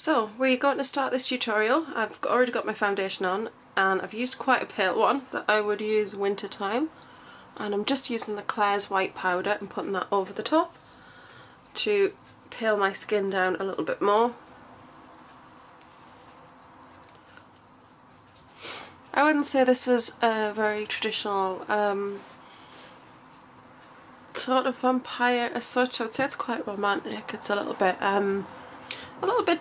So we're going to start this tutorial. I've already got my foundation on and I've used quite a pale one that I would use winter time, and I'm just using the Claire's white powder and putting that over the top to pale my skin down a little bit more. I wouldn't say this was a very traditional sort of vampire as such. I would say it's quite romantic. It's a little bit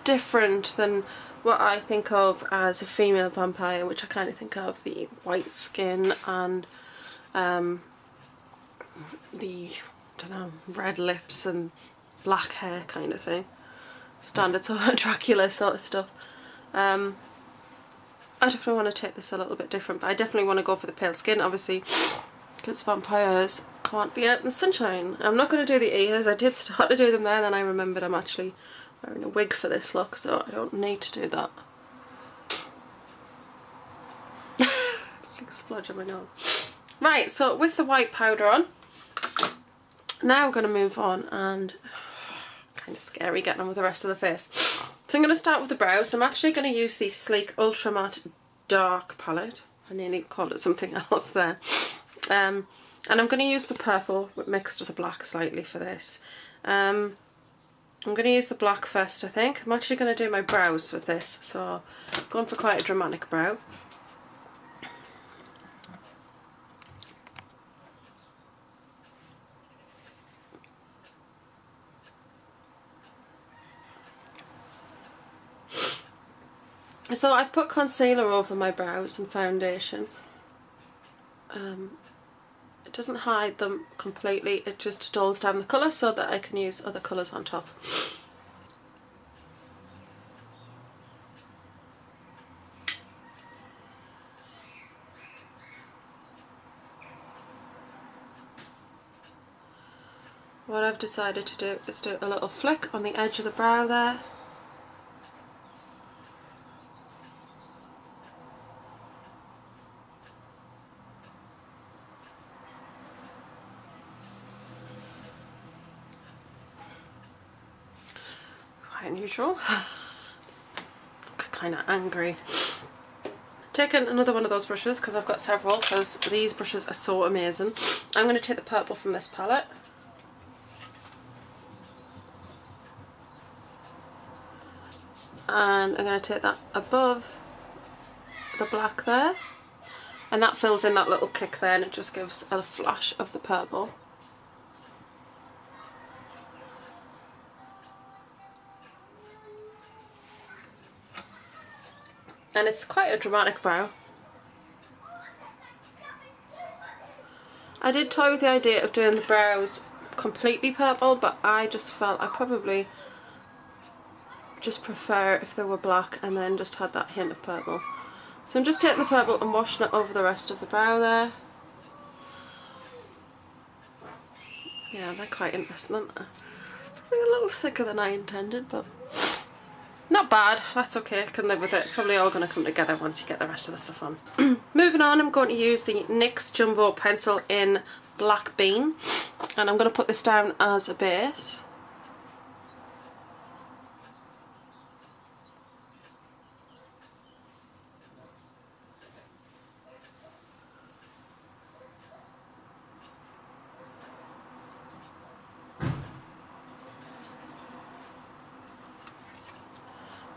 different than what I think of as a female vampire, which I kind of think of the white skin and the, I don't know, red lips and black hair kind of thing. Standard sort of Dracula sort of stuff. I definitely want to take this a little bit different, but I definitely want to go for the pale skin, obviously, because vampires can't be out in the sunshine. I'm not going to do the ears. I did start to do them there, then I remembered I'm actually wearing a wig for this look, so I don't need to do that. Big splodge on my nose. Right, so with the white powder on, now I'm going to move on, and kind of scary getting on with the rest of the face. So I'm going to start with the brows. I'm actually going to use the Sleek Ultra Matte Dark palette. I nearly called it something else there. And I'm going to use the purple mixed with the black slightly for this. I'm going to use the black first, I think. I'm actually going to do my brows with this, so I'm going for quite a dramatic brow. So I've put concealer over my brows and foundation. It doesn't hide them completely, it just dulls down the colour so that I can use other colours on top. What I've decided to do is do a little flick on the edge of the brow there. Quite unusual. Kind of angry. Taking another one of those brushes, because I've got several, because these brushes are so amazing. I'm going to take the purple from this palette. And I'm going to take that above the black there. And that fills in that little kick there, and it just gives a flash of the purple. And it's quite a dramatic brow. I did toy with the idea of doing the brows completely purple, but I just felt I probably just prefer if they were black and then just had that hint of purple. So I'm just taking the purple and washing it over the rest of the brow there. Yeah, they're quite interesting, aren't they? Probably a little thicker than I intended, but not bad. That's okay, I can live with it. It's probably all going to come together once you get the rest of the stuff on. Moving on, I'm going to use the NYX Jumbo Pencil in Black Bean, and I'm going to put this down as a base.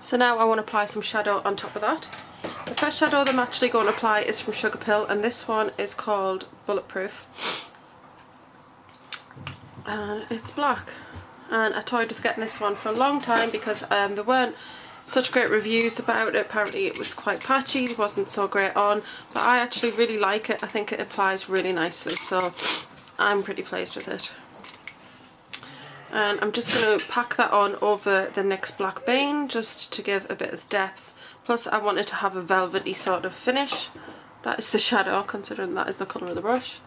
So now I want to apply some shadow on top of that. The first shadow that I'm actually going to apply is from Sugarpill, and this one is called Bulletproof. And it's black. And I toyed with getting this one for a long time because there weren't such great reviews about it. Apparently it was quite patchy, it wasn't so great on, but I actually really like it. I think it applies really nicely, so I'm pretty pleased with it. And I'm just going to pack that on over the NYX Black Bean just to give a bit of depth. Plus I wanted to have a velvety sort of finish. That is the shadow, considering that is the colour of the brush.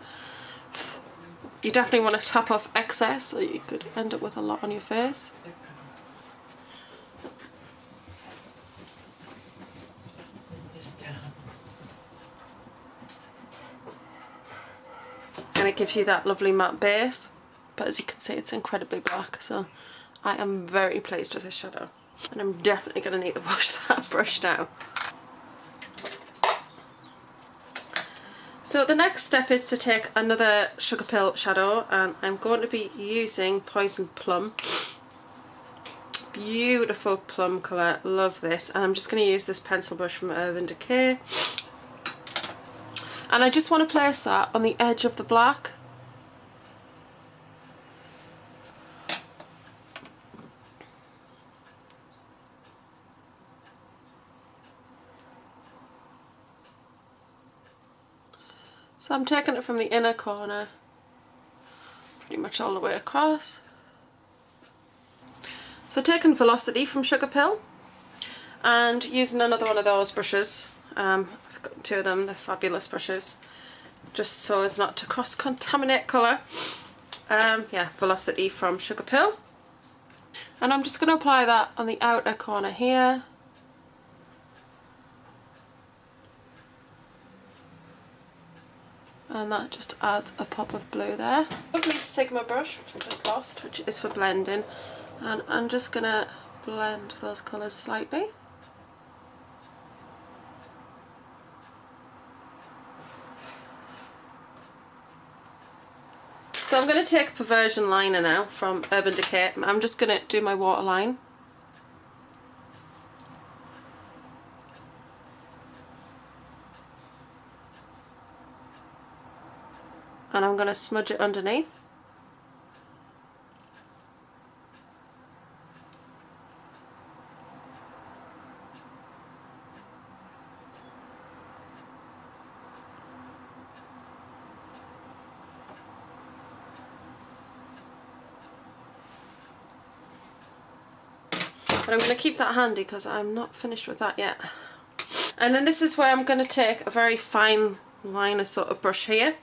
You definitely want to tap off excess, or you could end up with a lot on your face. And it gives you that lovely matte base. But as you can see, it's incredibly black, so I am very pleased with this shadow. And I'm definitely going to need to wash that brush now. So the next step is to take another Sugar Pill shadow, and I'm going to be using Poison Plum. Beautiful plum colour, love this. And I'm just going to use this pencil brush from Urban Decay. And I just want to place that on the edge of the black. So I'm taking it from the inner corner, pretty much all the way across. So taking Velocity from Sugar Pill and using another one of those brushes. I've got two of them, they're fabulous brushes, just so as not to cross-contaminate colour. Yeah, Velocity from Sugar Pill. And I'm just going to apply that on the outer corner here. And that just adds a pop of blue there. Lovely Sigma brush, which I just lost, which is for blending. And I'm just going to blend those colours slightly. So I'm going to take Perversion Liner now from Urban Decay. I'm just going to do my waterline. And I'm going to smudge it underneath. But I'm going to keep that handy because I'm not finished with that yet. And then this is where I'm going to take a very fine liner sort of brush here.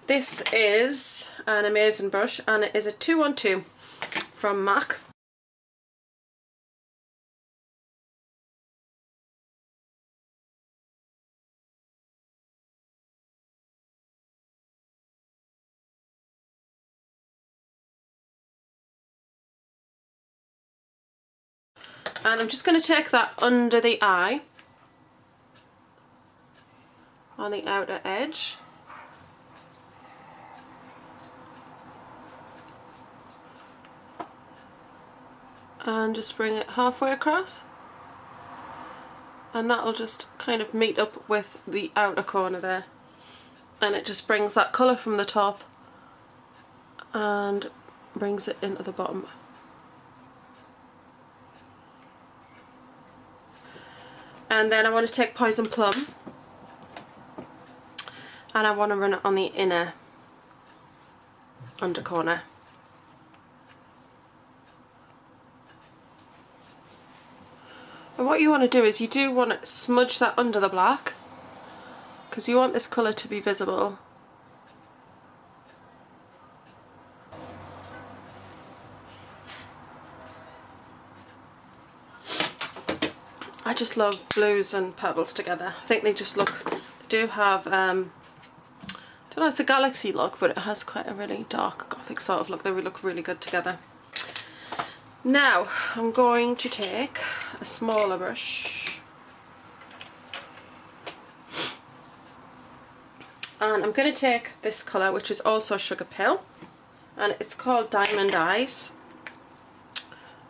This is an amazing brush, and it is a 212 from MAC. And I'm just going to take that under the eye, on the outer edge. And just bring it halfway across. And that'll just kind of meet up with the outer corner there. And it just brings that colour from the top and brings it into the bottom. And then I want to take Poison Plum and I want to run it on the inner under corner. And what you want to do is you do want to smudge that under the black because you want this colour to be visible. I just love blues and purples together. I think they just look, they do have, I don't know, it's a galaxy look, but it has quite a really dark gothic sort of look. They look really good together. Now I'm going to take a smaller brush and I'm going to take this colour, which is also Sugar Pill, and it's called Diamond Eyes,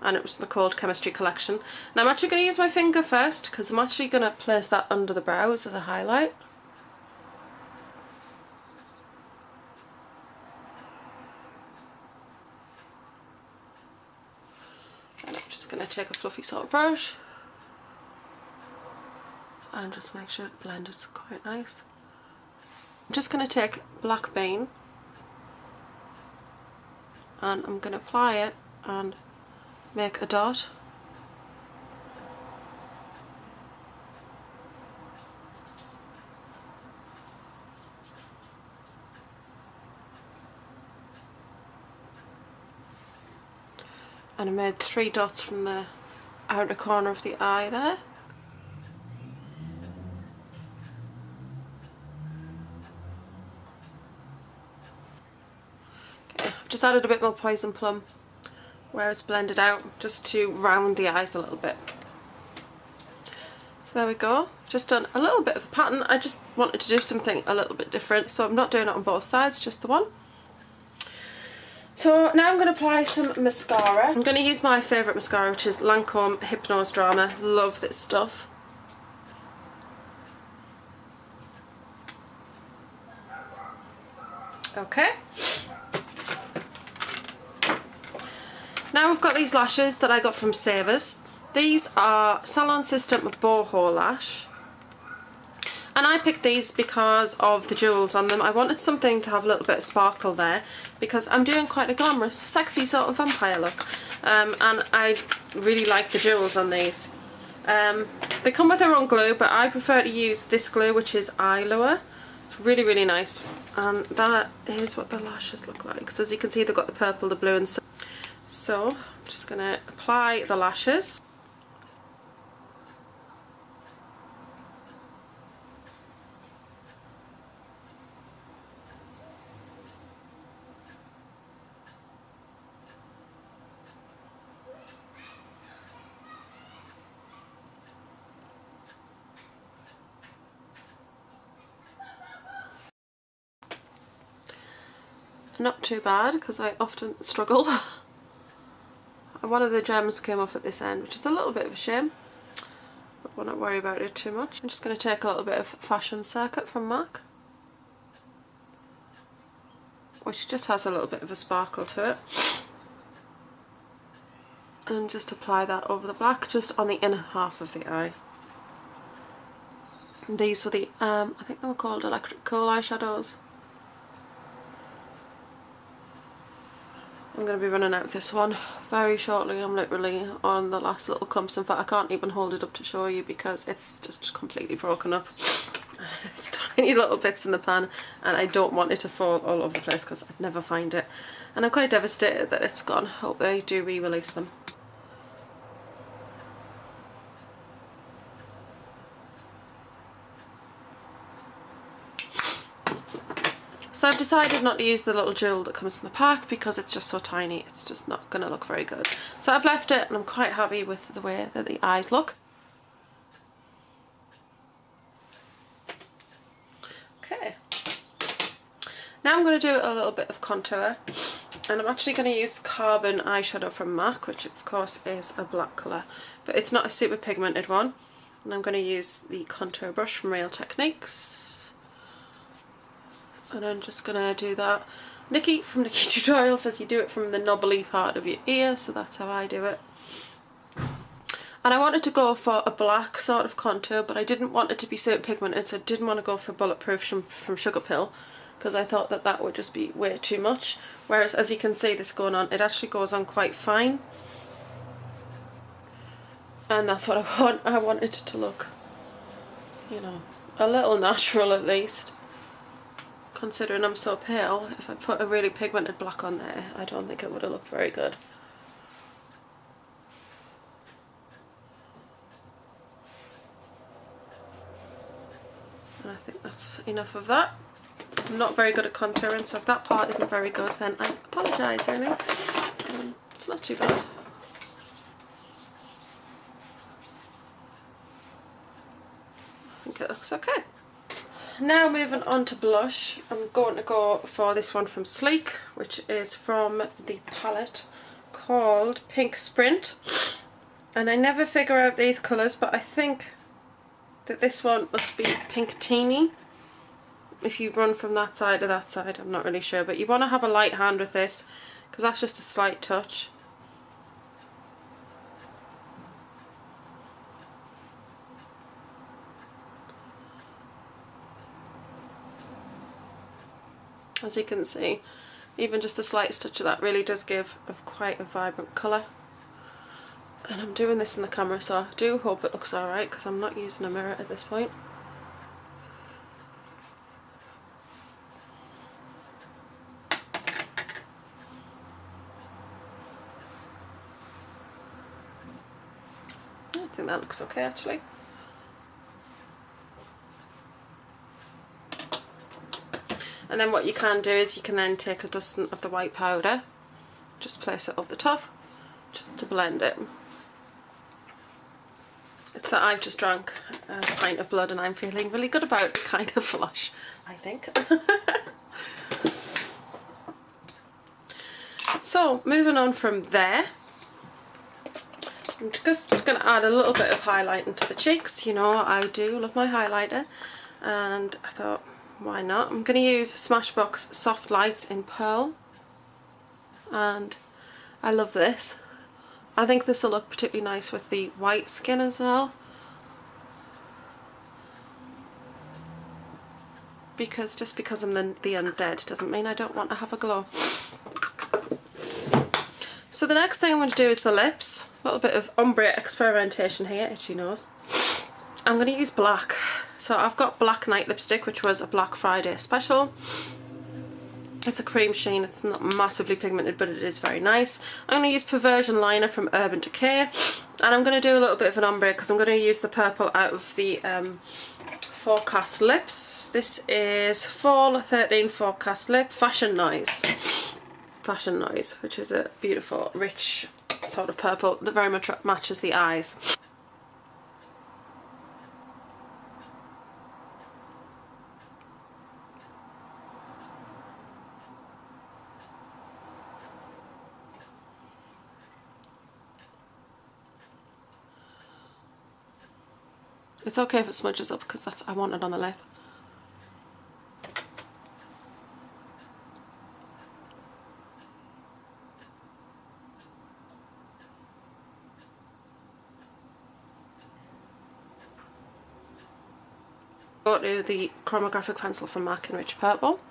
and it was the Cold Chemistry collection. And I'm actually going to use my finger first because I'm actually going to place that under the brows as a highlight. And I'm just going to take a fluffy sort of brush and just make sure it blends quite nice. I'm just going to take Black Bean and I'm going to apply it and make a dot. And I made 3 dots from the outer corner of the eye there. Okay, I've just added a bit more Poison Plum where it's blended out, just to round the eyes a little bit. So there we go, just done a little bit of a pattern. I just wanted to do something a little bit different, so I'm not doing it on both sides, just the one. So now I'm going to apply some mascara. I'm going to use my favourite mascara, which is Lancome Hypnose Drama. Love this stuff. Okay. Now I've got these lashes that I got from Savers. These are Salon System Boho Lash. And I picked these because of the jewels on them. I wanted something to have a little bit of sparkle there because I'm doing quite a glamorous, sexy sort of vampire look. And I really like the jewels on these. They come with their own glue, but I prefer to use this glue, which is Eye Lure. It's really, really nice. And that is what the lashes look like. So as you can see, they've got the purple, the blue, and so I'm just going to apply the lashes. Not too bad, because I often struggle. And one of the gems came off at this end, which is a little bit of a shame, but we'll not worry about it too much. I'm just going to take a little bit of Fashion Circuit from MAC, which just has a little bit of a sparkle to it, and just apply that over the black, just on the inner half of the eye. And these were the, I think they were called Electric Cool eyeshadows. I'm going to be running out of this one very shortly. I'm literally on the last little clumps. In fact, I can't even hold it up to show you because it's just completely broken up. It's tiny little bits in the pan, and I don't want it to fall all over the place because I'd never find it. And I'm quite devastated that it's gone. Hope they do re-release them. So I've decided not to use the little jewel that comes in the pack because it's just so tiny, it's just not going to look very good. So I've left it, and I'm quite happy with the way that the eyes look. Okay. Now I'm going to do a little bit of contour, and I'm actually going to use Carbon eyeshadow from MAC, which of course is a black colour, but it's not a super pigmented one. And I'm going to use the contour brush from Real Techniques. And I'm just going to do that. Nikki from Nikki Tutorial says you do it from the knobbly part of your ear, so that's how I do it. And I wanted to go for a black sort of contour, but I didn't want it to be so pigmented, so I didn't want to go for Bulletproof from Sugar Pill, because I thought that that would just be way too much. Whereas, as you can see this going on, it actually goes on quite fine. And that's what I want. I want it to look, you know, a little natural at least. Considering I'm so pale, if I put a really pigmented black on there, I don't think it would have looked very good. And I think that's enough of that. I'm not very good at contouring, so if that part isn't very good, then I apologise really. It's not too bad. I think it looks okay. Now moving on to blush, I'm going to go for this one from Sleek, which is from the palette called Pink Sprint. And I never figure out these colours, but I think that this one must be Pink Teeny. If you run from that side to that side, I'm not really sure, but you want to have a light hand with this because that's just a slight touch. As you can see, even just the slightest touch of that really does give quite a vibrant colour. And I'm doing this in the camera, so I do hope it looks alright because I'm not using a mirror at this point. I think that looks okay actually. And then what you can do is you can then take a dusting of the white powder, just place it over the top, just to blend it. It's that I've just drank a pint of blood and I'm feeling really good about kind of flush, I think. So moving on from there, I'm just going to add a little bit of highlight into the cheeks. You know, I do love my highlighter, and I thought, why not? I'm going to use Smashbox Soft Lights in Pearl, and I love this. I think this will look particularly nice with the white skin as well, because just because I'm the undead doesn't mean I don't want to have a glow. So the next thing I'm going to do is the lips. A little bit of ombre experimentation here, itchy nose. I'm going to use black. So I've got Black Night lipstick, which was a Black Friday special. It's a cream sheen, it's not massively pigmented, but it is very nice. I'm going to use Perversion Liner from Urban Decay, and I'm going to do a little bit of an ombre because I'm going to use the purple out of the Forecast Lips. This is Fall 13 Forecast Lip, Fashion Noise. Fashion Noise, which is a beautiful, rich sort of purple that very much matches the eyes. It's okay if it smudges up because that's I want it on the lip. Go to the chromographic pencil from MAC in Rich Purple.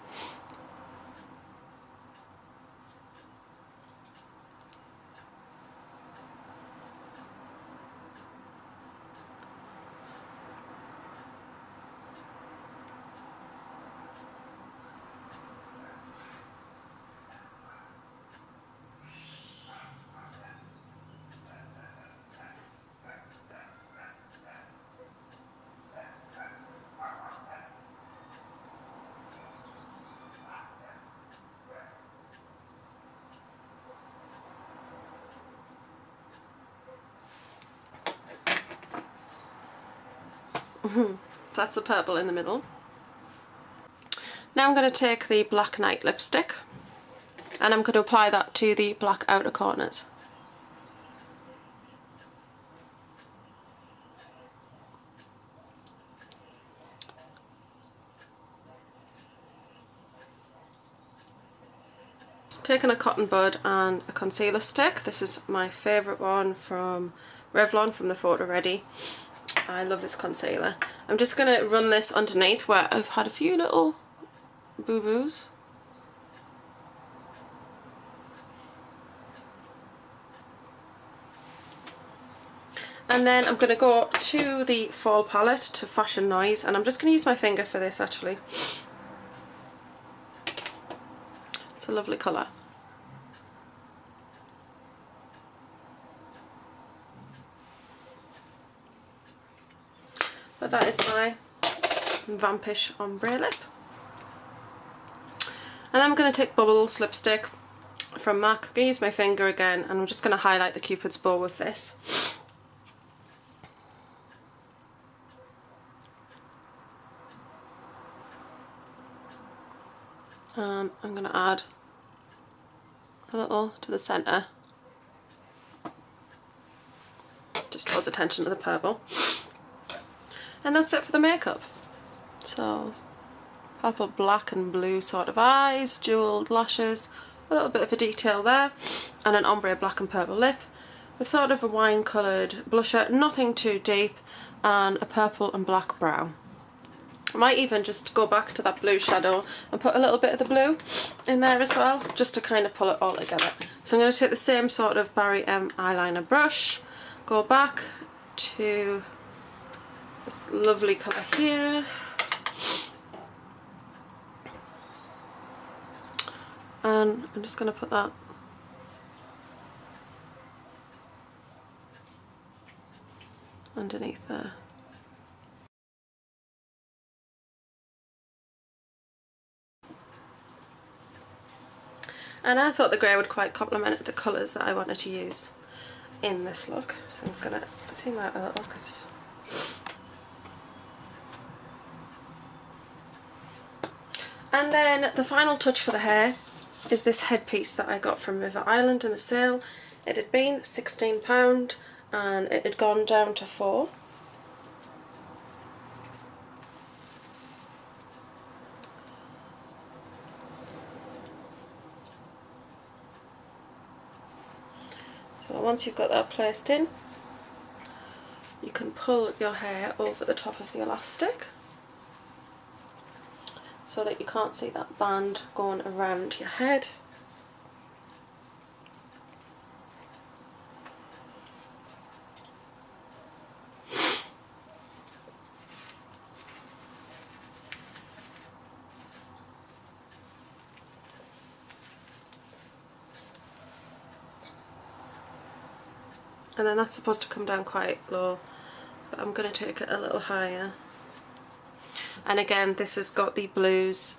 That's the purple in the middle. Now I'm going to take the Black Night lipstick and I'm going to apply that to the black outer corners. Taking a cotton bud and a concealer stick. This is my favourite one from Revlon from the Photo Ready. I love this concealer. I'm just going to run this underneath where I've had a few little boo-boos. And then I'm going to go to the Fall palette, to Fashion Noise, and I'm just going to use my finger for this actually. It's a lovely colour. But that is my Vampish ombre lip. And I'm going to take Bubbles lipstick from MAC. I'm going to use my finger again and I'm just going to highlight the Cupid's bow with this. I'm going to add a little to the centre. Just draws attention to the purple. And that's it for the makeup. So, purple, black and blue sort of eyes, jewelled lashes, a little bit of a detail there, and an ombre black and purple lip with sort of a wine coloured blusher, nothing too deep, and a purple and black brow. I might even just go back to that blue shadow and put a little bit of the blue in there as well, just to kind of pull it all together. So I'm going to take the same sort of Barry M eyeliner brush, go back to this lovely colour here, and I'm just going to put that underneath there. And I thought the grey would quite complement the colours that I wanted to use. in this look. So I'm going to zoom out a little because... And then the final touch for the hair is this headpiece that I got from River Island in the sale. It had been £16 and it had gone down to £4. So once you've got that placed in, you can pull your hair over the top of the elastic so that you can't see that band going around your head. And then that's supposed to come down quite low, but I'm going to take it a little higher. And again, this has got the blues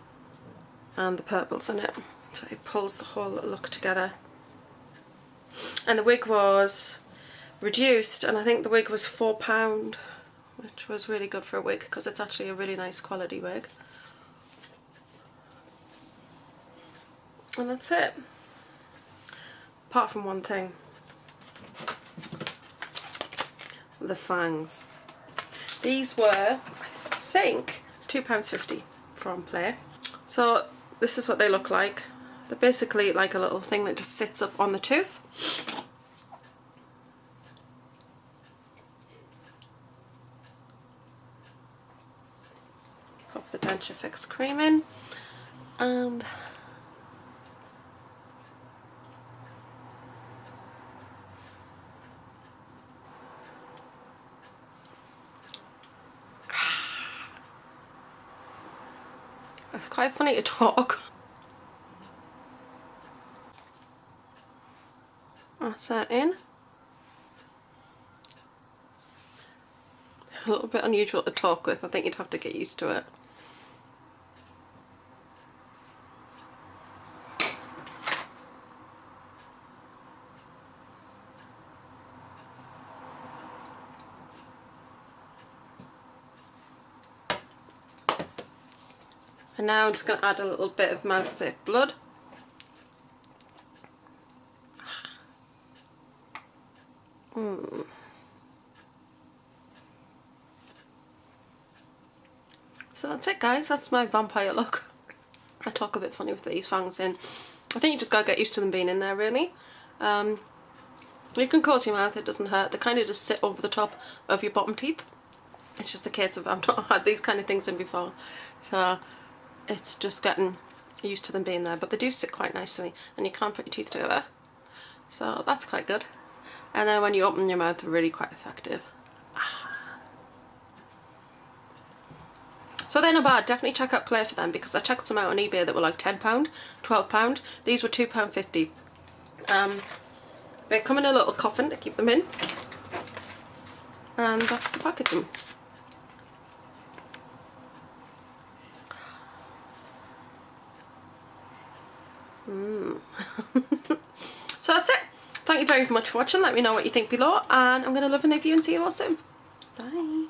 and the purples in it, so it pulls the whole look together. And the wig was reduced, and I think the wig was £4, which was really good for a wig because it's actually a really nice quality wig. And that's it. Apart from one thing. The fangs. These were, I think, £2.50 from Play. So this is what they look like. They're basically like a little thing that just sits up on the tooth. Pop the Denture Fix cream in and it's quite funny to talk. That's that in. A little bit unusual to talk with. I think you'd have to get used to it. And now I'm just going to add a little bit of Mouse Safe Blood. So that's it, guys. That's my vampire look. I talk a bit funny with these fangs in. I think you just gotta get used to them being in there, really. You can close your mouth, it doesn't hurt. They kind of just sit over the top of your bottom teeth. It's just a case of I've not had these kind of things in before, so it's just getting used to them being there. But they do sit quite nicely and you can't put your teeth together, so that's quite good. And then when you open your mouth, they're really quite effective. So they're not bad. Definitely check out Play for them, because I checked some out on eBay that were like £10, £12. These were £2.50. They come in a little coffin to keep them in, and that's the packaging. So that's it. Thank you very much for watching. Let me know what you think below, and I'm going to love and leave you and see you all soon. Bye.